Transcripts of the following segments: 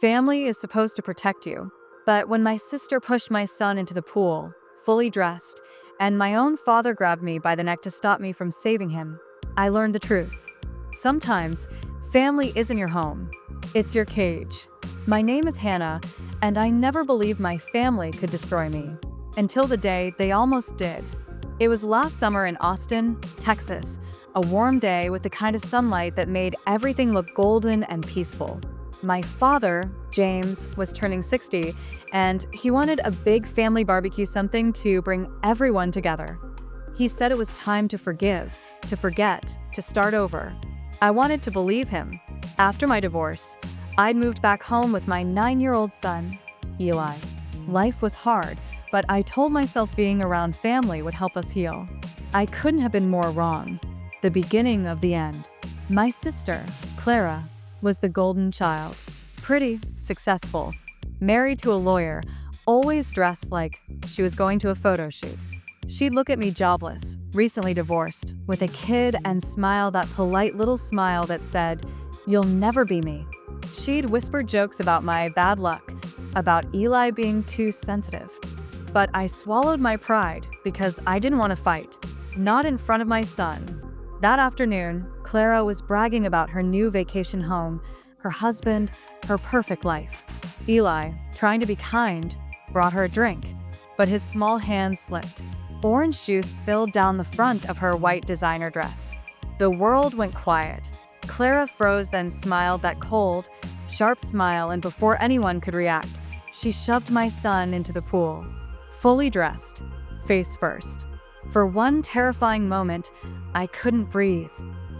Family is supposed to protect you. But when my sister pushed my son into the pool, fully dressed, and my own father grabbed me by the neck to stop me from saving him, I learned the truth. Sometimes, family isn't your home. It's your cage. My name is Hannah, and I never believed my family could destroy me. Until the day they almost did. It was last summer in Austin, Texas, a warm day with the kind of sunlight that made everything look golden and peaceful. My father, James, was turning 60, and he wanted a big family barbecue, something to bring everyone together. He said it was time to forgive, to forget, to start over. I wanted to believe him. After my divorce, I'd moved back home with my 9-year-old son, Eli. Life was hard, but I told myself being around family would help us heal. I couldn't have been more wrong. The beginning of the end. My sister, Clara, was the golden child. Pretty, successful, married to a lawyer, always dressed like she was going to a photo shoot. She'd look at me jobless, recently divorced, with a kid and smile, that polite little smile that said, "You'll never be me." She'd whisper jokes about my bad luck, about Eli being too sensitive. But I swallowed my pride because I didn't want to fight, not in front of my son. That afternoon, Clara was bragging about her new vacation home, her husband, her perfect life. Eli, trying to be kind, brought her a drink, but his small hand slipped. Orange juice spilled down the front of her white designer dress. The world went quiet. Clara froze, then smiled, that cold, sharp smile, and before anyone could react, she shoved my son into the pool, fully dressed, face first. For one terrifying moment, I couldn't breathe.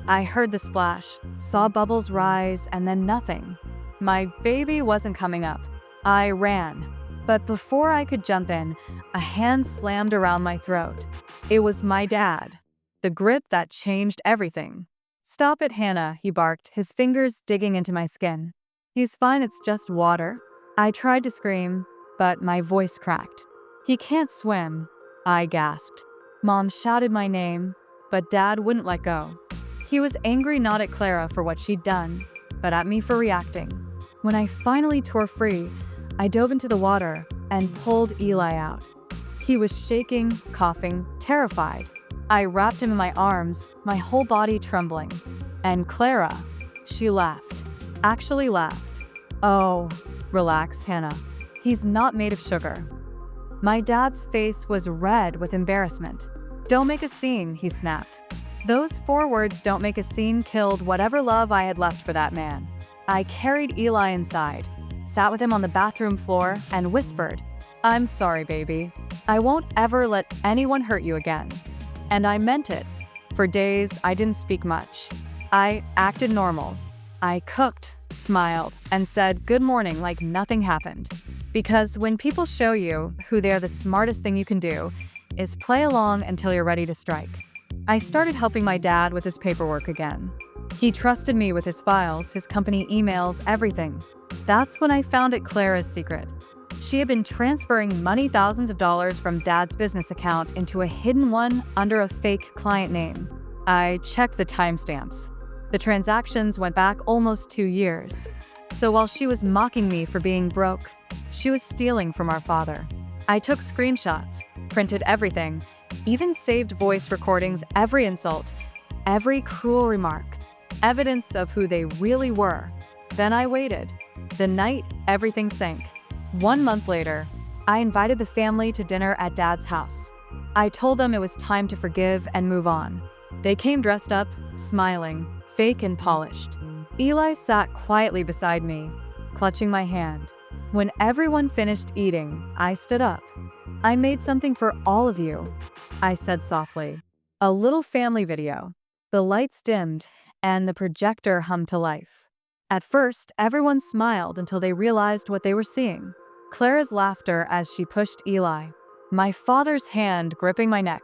I heard the splash, saw bubbles rise, and then nothing. My baby wasn't coming up. I ran. But before I could jump in, a hand slammed around my throat. It was my dad. The grip that changed everything. "Stop it, Hannah," he barked, his fingers digging into my skin. "He's fine, it's just water." I tried to scream, but my voice cracked. "He can't swim," I gasped. Mom shouted my name, but Dad wouldn't let go. He was angry not at Clara for what she'd done, but at me for reacting. When I finally tore free, I dove into the water and pulled Eli out. He was shaking, coughing, terrified. I wrapped him in my arms, my whole body trembling. And Clara, she laughed. Actually laughed. "Oh, relax, Hannah. He's not made of sugar." My dad's face was red with embarrassment. "Don't make a scene," he snapped. Those 4 words, "don't make a scene," killed whatever love I had left for that man. I carried Eli inside, sat with him on the bathroom floor, and whispered, "I'm sorry, baby. I won't ever let anyone hurt you again." And I meant it. For days, I didn't speak much. I acted normal. I cooked, smiled, and said good morning like nothing happened. Because when people show you who they're, the smartest thing you can do is play along until you're ready to strike. I started helping my dad with his paperwork again. He trusted me with his files, his company emails, everything. That's when I found out Clara's secret. She had been transferring money, thousands of dollars, from Dad's business account into a hidden one under a fake client name. I checked the timestamps. The transactions went back almost 2 years. So while she was mocking me for being broke, she was stealing from our father. I took screenshots, printed everything, even saved voice recordings, every insult, every cruel remark, evidence of who they really were. Then I waited. The night everything sank. 1 month later, I invited the family to dinner at Dad's house. I told them it was time to forgive and move on. They came dressed up, smiling, fake and polished. Eli sat quietly beside me, clutching my hand. When everyone finished eating, I stood up. "I made something for all of you," I said softly. A little family video. The lights dimmed, and the projector hummed to life. At first, everyone smiled until they realized what they were seeing. Clara's laughter as she pushed Eli. My father's hand gripping my neck.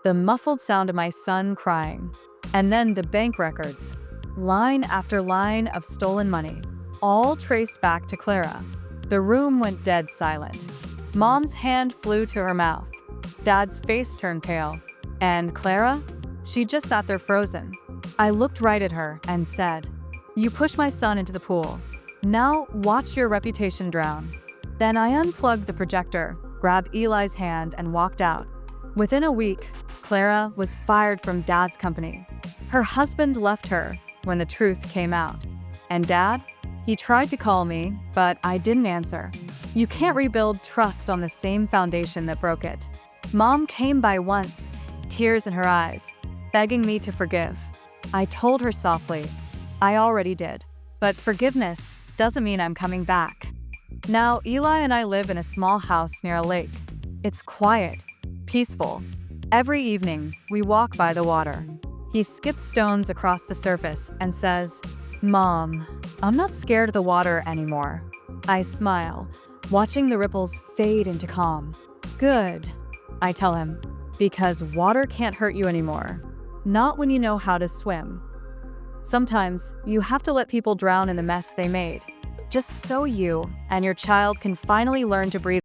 The muffled sound of my son crying. And then the bank records. Line after line of stolen money. All traced back to Clara. The room went dead silent. Mom's hand flew to her mouth. Dad's face turned pale. And Clara? She just sat there frozen. I looked right at her and said, "You pushed my son into the pool. Now watch your reputation drown. Then I unplugged the projector, grabbed Eli's hand, and walked out. Within a week, Clara was fired from Dad's company. Her husband left her when the truth came out. And Dad? He tried to call me, but I didn't answer. You can't rebuild trust on the same foundation that broke it. Mom came by once, tears in her eyes, begging me to forgive. I told her softly, I already did. But forgiveness doesn't mean I'm coming back. Now, Eli and I live in a small house near a lake. It's quiet, peaceful. Every evening, we walk by the water. He skips stones across the surface and says, Mom, I'm not scared of the water anymore. I smile, watching the ripples fade into calm. Good, I tell him, because water can't hurt you anymore. Not when you know how to swim. Sometimes, you have to let people drown in the mess they made, just so you and your child can finally learn to breathe.